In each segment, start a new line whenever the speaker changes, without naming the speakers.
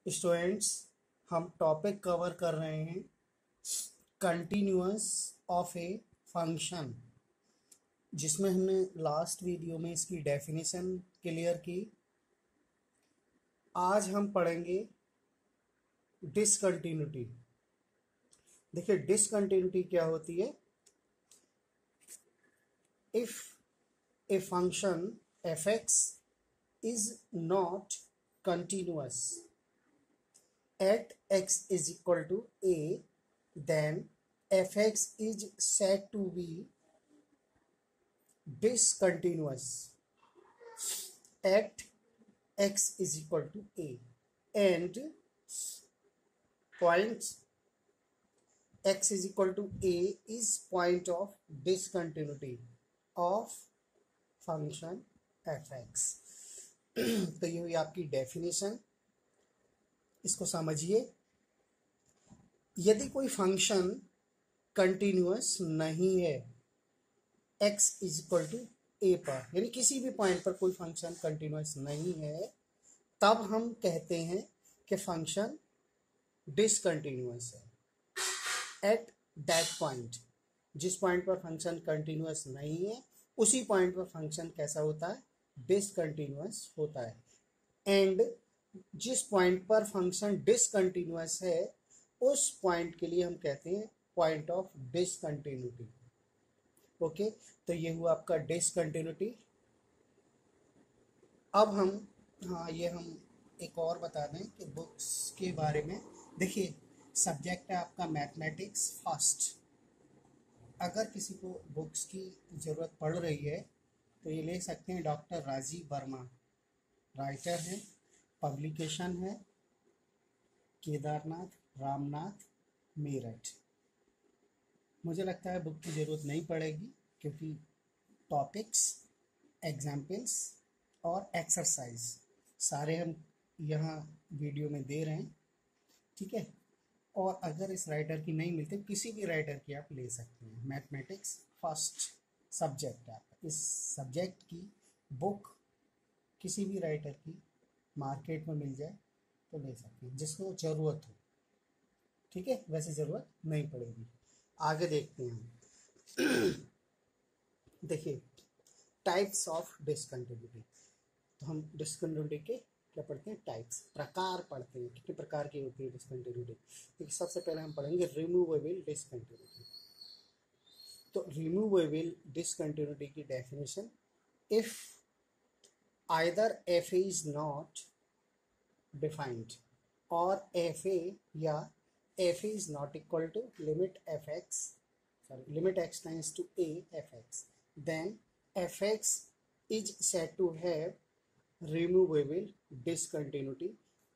Students, हम topic cover कर रहे हैं कंटिन्यूअस ऑफ ए फंक्शन, जिसमें हमने लास्ट वीडियो में इसकी डेफिनेशन क्लियर की। आज हम पढ़ेंगे डिसकंटिन्यूटी। देखिए, डिसकंटिन्यूटी क्या होती है। If a function F x is not continuous at x is equal to a, then fx is said to be discontinuous at x is equal to a, and point x is equal to a is point of discontinuity of function fx। तो ये हुई आपकी definition, इसको समझिए। यदि कोई function continuous नहीं है x इज इक्वल टू ए पर, यानी किसी भी पॉइंट पर कोई फंक्शन कंटिन्यूअस नहीं है, तब हम कहते हैं कि फंक्शन डिसकंटिन्यूअस है। एट दैट पॉइंट, जिस पॉइंट पर फंक्शन कंटिन्यूअस नहीं है उसी पॉइंट पर फंक्शन कैसा होता है, डिसकंटिन्यूअस होता है। एंड जिस पॉइंट पर फंक्शन डिसकंटिन्यूअस है उस पॉइंट के लिए हम कहते हैं पॉइंट ऑफ डिसकंटिन्यूटी। ओके, तो ये हुआ आपका डिसकंटिन्यूटी। अब हम एक और बता दें कि बुक्स के बारे में। देखिए, सब्जेक्ट है आपका मैथमेटिक्स फर्स्ट। अगर किसी को बुक्स की ज़रूरत पड़ रही है तो ये ले सकते हैं, डॉक्टर राजीव वर्मा राइटर है, पब्लिकेशन है केदारनाथ रामनाथ मेरठ। मुझे लगता है बुक की ज़रूरत नहीं पड़ेगी, क्योंकि टॉपिक्स, एग्जाम्पल्स और एक्सरसाइज सारे हम यहाँ वीडियो में दे रहे हैं, ठीक है। और अगर इस राइटर की नहीं मिलती, किसी भी राइटर की आप ले सकते हैं। मैथमेटिक्स फर्स्ट सब्जेक्ट है आपका, इस सब्जेक्ट की बुक किसी भी राइटर की मार्केट में मिल जाए तो ले सकते हैं, जिसको ज़रूरत हो, ठीक है। वैसे ज़रूरत नहीं पड़ेगी। आगे देखते हैं हम। देखिए, टाइप्स ऑफ डिसकंटिन्यूटी। तो हम डिसकंटिन्यूटी के क्या पढ़ते हैं, टाइप्स, प्रकार पढ़ते हैं। कितने प्रकार की होती है डिसकंटिन्यूटी। देखिए, सबसे पहले हम पढ़ेंगे रिमूवेबल डिसकंटिन्यूटी। तो रिमूवेबल डिसकंटिन्यूटी की definition, if either fa is not defined or fa या fa is not equal to limit x tends to a fx, then fx is said to have removable discontinuity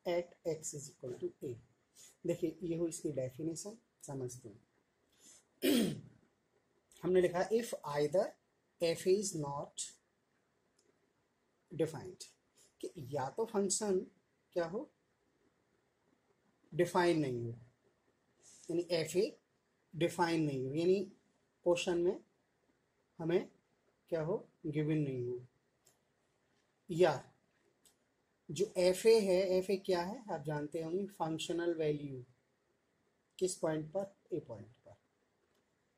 at x is equal to a। देखिए, ये हुई इसकी definition, समझते हैं। हमने लिखा if either fa is not defined, कि या तो फंक्शन क्या हो, डिफाइन नहीं हो, यानी एफ ए डिफाइन नहीं हो, यानी क्वेश्चन में हमें क्या हो, गिवन नहीं हो। या जो एफ ए है, एफ ए क्या है आप जानते होंगे, फंक्शनल वैल्यू किस पॉइंट पर, ए पॉइंट पर,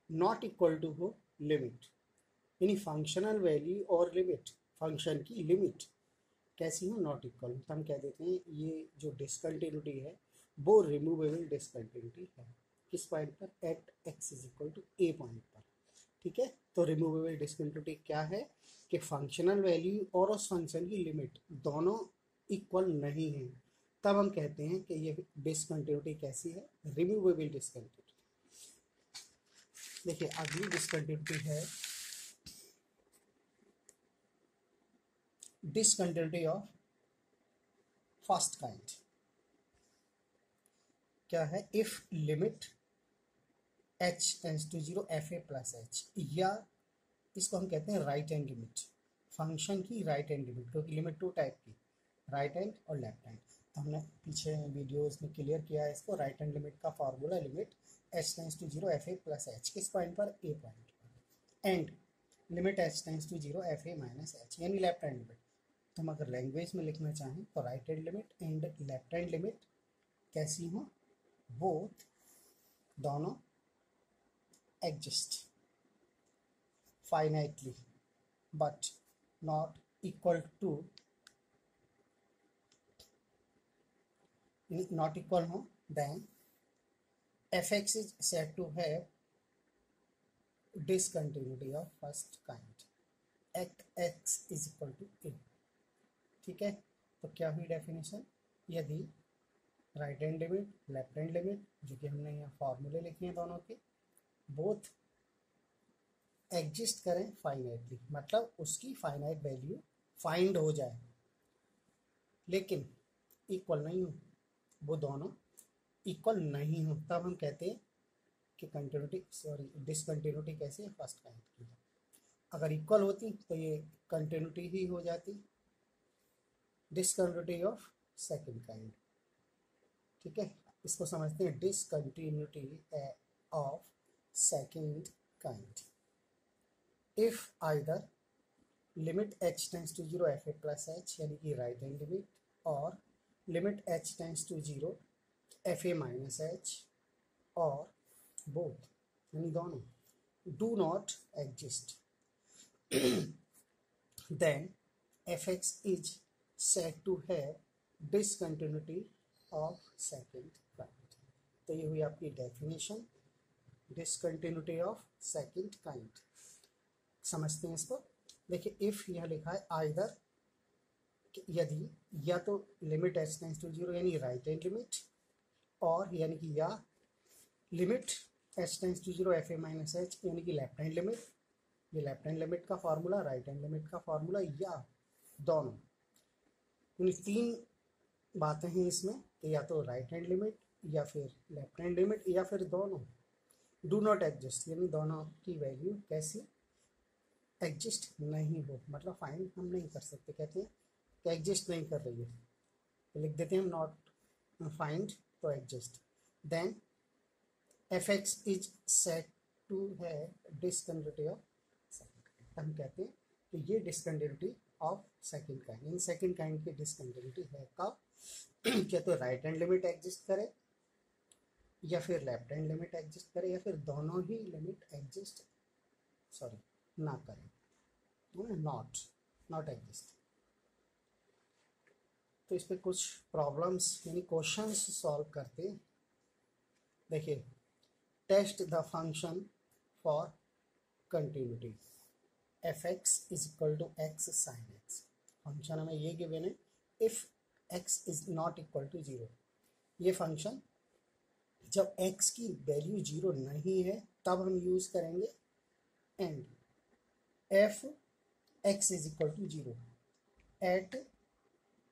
नॉट इक्वल टू हो लिमिट, यानी फंक्शनल वैल्यू और लिमिट, फंक्शन की लिमिट कैसी हो, नॉट इक्वल। तो हम कह देते हैं ये जो डिसकंटिन्यूटी है वो रिमूवेबल डिसकंटिन्यूटी है। किस पॉइंट पर, at x is equal to a point पर, ठीक है। तो रिमूवेबल डिसकंटिन्यूटी क्या है कि फंक्शनल वैल्यू और उस फंक्शन की लिमिट दोनों इक्वल नहीं है, तब हम कहते हैं कि ये डिसकंटिन्यूटी कैसी है, रिमूवेबल डिसकंटिन्यूटी। देखिए, अगली डिसकंटिन्यूटी है डिसकंटिन्यूटी ऑफ फर्स्ट काइंड। क्या है, if limit h tends to 0 f a plus h, या इसको हम कहते हैं राइट हैंड लिमिट, फंक्शन की राइट हैंड लिमिट, क्योंकि लिमिट टू टाइप की, राइट हैंड और लेफ्ट हैंड। तो हमने पीछे वीडियोस में क्लियर किया है इसको। राइट हैंड लिमिट का formula, limit h tends to 0 f a plus h, किस पॉइंट पर, ए पॉइंट पर, and limit h tends to 0 f a minus h, यानी लेफ्ट हैंड लिमिट। तो हम अगर लैंग्वेज में लिखना चाहें तो right hand limit and left hand limit कैसी हो, बोथ दोनों exist finitely but not equal to, not equal हो, then fx is said to have discontinuity of first kind at x is equal to a। ठीक है, तो क्या हुई definition, यदि right hand limit left hand limit, जो कि हमने यहाँ फॉर्मूले लिखे हैं दोनों के, बोथ एग्जिस्ट करें फाइनाइटली, मतलब उसकी फाइनाइट वैल्यू फाइंड हो जाए, लेकिन इक्वल नहीं हो, वो दोनों इक्वल नहीं हो, तब हम कहते हैं कि डिसकंटिन्यूटी कैसे है, फर्स्ट काइंड की। अगर इक्वल होती तो ये कंटिन्यूटी ही हो जाती, डिसकंटिन्यूटी ऑफ सेकंड काइंड। ठीक है, इसको समझते हैं discontinuity of second kind. If either limit h tends to 0 fa plus h, यानी कि राइट हैंड लिमिट, और limit h tends to 0 fa minus h, और बोथ यानी दोनों do not exist, then fx is said to have discontinuity of second kind। तो ये हुई आपकी definition, discontinuity of second kind. समझते हैं इसको। देखिए, इफ यह लिखा है आइदर, यदि या तो लिमिट h टेंस टू 0 यानी राइट हैंड लिमिट, और यानी कि या limit h tends to 0 fa minus h यानी कि लेफ्ट हैंड लिमिट, ये लेफ्ट हैंड लिमिट का फॉर्मूला, राइट हैंड लिमिट का फॉर्मूला, या दोनों। यानी तीन बातें हैं इसमें, कि या तो राइट हैंड लिमिट, या फिर लेफ्ट हैंड लिमिट, या फिर दोनों डू नॉट एग्जिस्ट, यानी दोनों की वैल्यू कैसी एग्जिस्ट नहीं हो, मतलब फाइंड हम नहीं कर सकते, कहते हैं कि एग्जिस्ट नहीं कर रही है, तो लिख देते हैं हम not find to exist. Then fx is set to है डिसकंटिन्यूटी ऑफ सेकंड, हम कहते हैं कि ये डिसकंटिन्यूटी ऑफ सेकंड काइंड, इन सेकंड काइंड की डिसकंटिन्यूटी है कब, क्या तो राइट हैंड लिमिट एग्जिस्ट करे, या फिर लेफ्ट हैंड लिमिट एग्जिस्ट करे, या फिर दोनों ही लिमिट एग्जिस्ट ना करें, नॉट एग्जिस्ट। तो इस पर कुछ प्रॉब्लम्स यानी क्वेश्चंस सॉल्व करते। देखिए, test the function for continuity fx is equal to x sine x। Function हमें ये गिवन है, if x is not equal to 0, ये फंक्शन जब x की वैल्यू 0 नहीं है तब हम यूज करेंगे and f x is equal to 0 at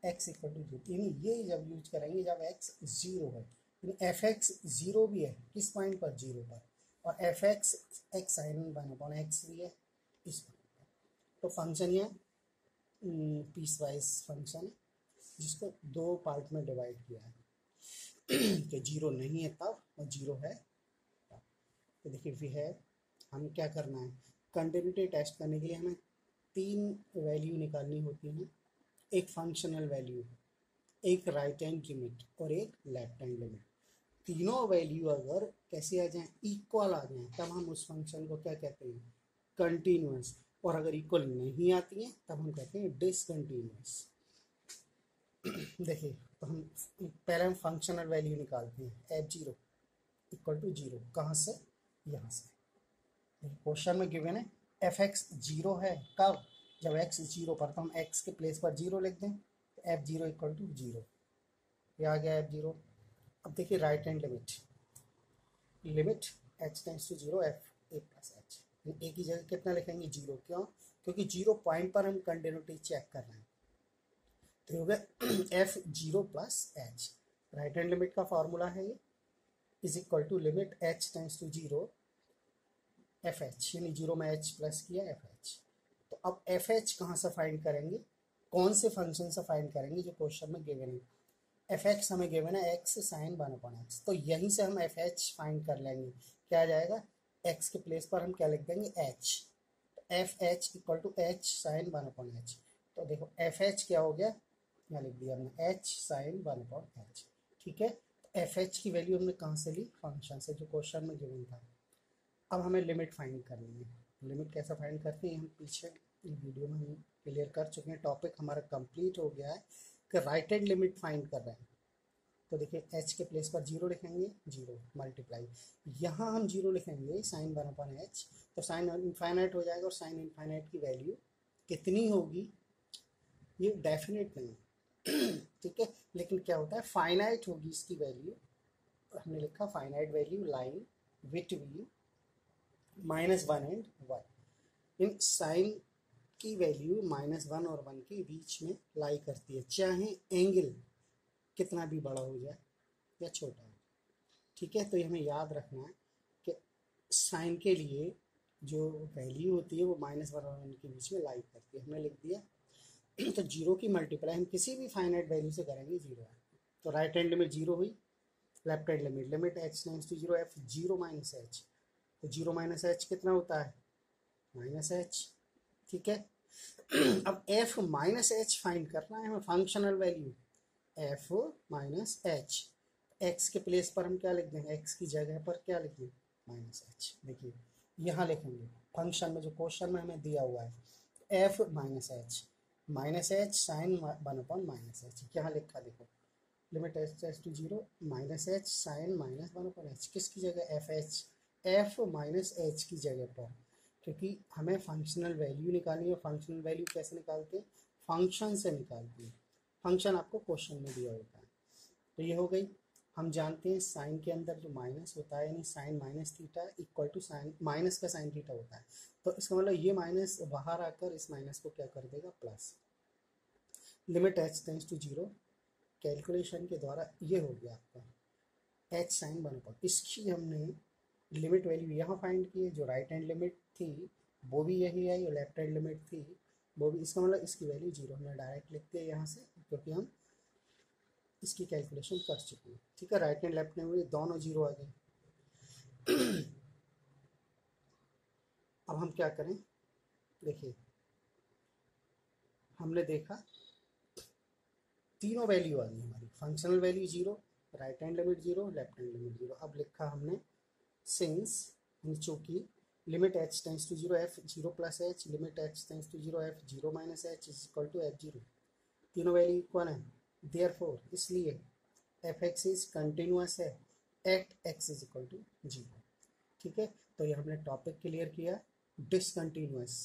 x equal to 0, यानी ये जब यूज करेंगे जब x 0 है, यानी fx 0 भी है किस पॉइंट पर, 0 पर, और fx x साइन 1/x भी है इस पॉइंट पर। तो फंक्शन ये पीस वाइज फंक्शन है, जिसको दो पार्ट में डिवाइड किया है, कि 0 नहीं है तब और 0 है तब। तो देखिए वी है, हम क्या करना है, कंटिन्यूटी टेस्ट करने के लिए हमें तीन वैल्यू निकालनी होती हैं, एक फंक्शनल वैल्यू, एक राइट हैंड लिमिट और एक लेफ्ट हैंड लिमिट। तीनों वैल्यू अगर कैसे आ जाएं, इक्वल आ जाएं, तब हम उस फंक्शन को क्या कहते हैं, कंटिन्यूअस, और अगर इक्वल नहीं आती हैं तब हम कहते हैं डिसकंटिन्यूअस। देखिए, तो हम पहले हम फंक्शनल वैल्यू निकालते हैं, f0 इक्वल टू 0, कहाँ से, यहाँ से। क्वेश्चन में गिवन है fx 0 है कब, जब x 0 पर, तो हम x के प्लेस पर 0 लिख दें, तो f0 इक्वल टू 0, ये आ गया f0। अब देखिए right hand limit h tends to 0 fa plus h, a की जगह कितना लिखेंगे, 0, क्यों, क्योंकि 0 पॉइंट पर हम कंटिन्यूटी चेक कर रहे हैं। तो हो गया f0 plus h, right hand limit का फॉर्मूला है ये, is equal to limit h tends to 0 fh, यानी 0 में h प्लस किया fh। तो अब fh कहाँ से फाइंड करेंगे, कौन से फंक्शन से फाइंड करेंगे, जो क्वेश्चन में गिवन है, fx हमें गिवन है x साइन 1/x, तो यहीं से हम fh फाइंड कर लेंगे। क्या आ जाएगा, x के प्लेस पर हम क्या लिख देंगे, h, तो fh equal to h sine 1/h। तो देखो fh क्या हो गया, यहाँ लिख दिया हमने h साइन 1/h। ठीक है, एफ एच की वैल्यू हमने कहाँ से ली, फंक्शन से जो क्वेश्चन में गिवन था। अब हमें लिमिट फाइंड करनी है। लिमिट कैसे फाइंड करते हैं, हम पीछे वीडियो में हम क्लियर कर चुके हैं। टॉपिक हमारा कंप्लीट हो गया है कि राइट हैंड लिमिट फाइंड कर रहे हैं। तो देखिए एच के प्लेस पर जीरो लिखेंगे, जीरो मल्टीप्लाई, यहाँ हम जीरो लिखेंगे साइन वन अपन एच, तो साइन इनफाइनाइट हो जाएगा। और साइन इनफाइनाइट की वैल्यू कितनी होगी ये डेफिनेट नहीं ठीक है, लेकिन क्या होता है फाइनाइट होगी इसकी वैल्यू। हमने लिखा finite value line between -1 and 1। इन साइन की वैल्यू -1 और 1 के बीच में लाई करती है, चाहे एंगल कितना भी बड़ा हो जाए या छोटा हो। ठीक है, तो ये हमें याद रखना है कि साइन के लिए जो वैल्यू होती है वो -1 और 1 के बीच में लाई करती है। हमने लिख दिया तो जीरो की मल्टीप्लाई हम किसी भी फाइनाइट वैल्यू से करेंगे जीरो है। तो राइट हैंड लिमिट जीरो हुई, left hand limit limit h tends to zero f zero minus h, तो जीरो माइनस एच कितना होता है माइनस एच। ठीक है अब एफ माइनस एच फाइंड करना है हमें, functional value F minus H. X के प्लेस पर हम क्या लिख देंगे, एक्स की जगह पर क्या लिख देंगे माइनस एच। देखिए यहाँ लिखेंगे फंक्शन में जो क्वेश्चन में हमें दिया हुआ है f minus h sine one upon minus h. यहाँ लिखा देखो limit h tends to zero minus h sine -1 upon h, किसकी जगह f h, f minus h की जगह पर, क्योंकि हमें फंक्शनल वैल्यू निकालनी है। फंक्शनल वैल्यू कैसे निकालते हैं, फंक्शन से निकालते हैं। फंक्शन आपको क्वेश्चन में दिया होता है। तो ये हो गई। हम जानते हैं साइन के अंदर जो माइनस होता है यानी sine minus theta equal to sine minus का साइन थीटा होता है। तो इसका मतलब ये माइनस बाहर आकर इस माइनस को क्या कर देगा plus. Limit h tends to zero calculation के द्वारा ये हो गया आपका एच साइन वन अपॉन, इसकी हमने लिमिट वैल्यू यहाँ फाइंड की है। जो राइट हैंड लिमिट थी वो भी यही आई और लेफ्ट हैंड लिमिट थी वो भी, इसका मतलब इसकी वैल्यू जीरो हमने डायरेक्ट लिख दिया यहाँ से क्योंकि हम इसकी कैलकुलेशन कर चुके हैं। ठीक है, राइट हैंड लेफ्ट हैंड दोनों जीरो आ गए अब हम क्या करें, देखिए हमने देखा तीनों वैल्यू आ गई हमारी, functional value zero, right hand limit zero, left hand limit zero. अब लिखा हमने सिंस चूंकि limit h tends to zero f zero plus h, limit h tends to zero f zero minus h is equal to f zero, तीनों value equal है। Therefore इसलिए f x is continuous है at x is equal to zero. ठीक है, तो ये हमने topic clear किया डिसकंटिन्यूअस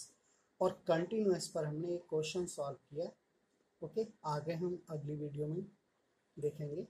और कंटिन्यूअस पर हमने एक क्वेश्चन सॉल्व किया। ओके, आगे हम अगली वीडियो में देखेंगे।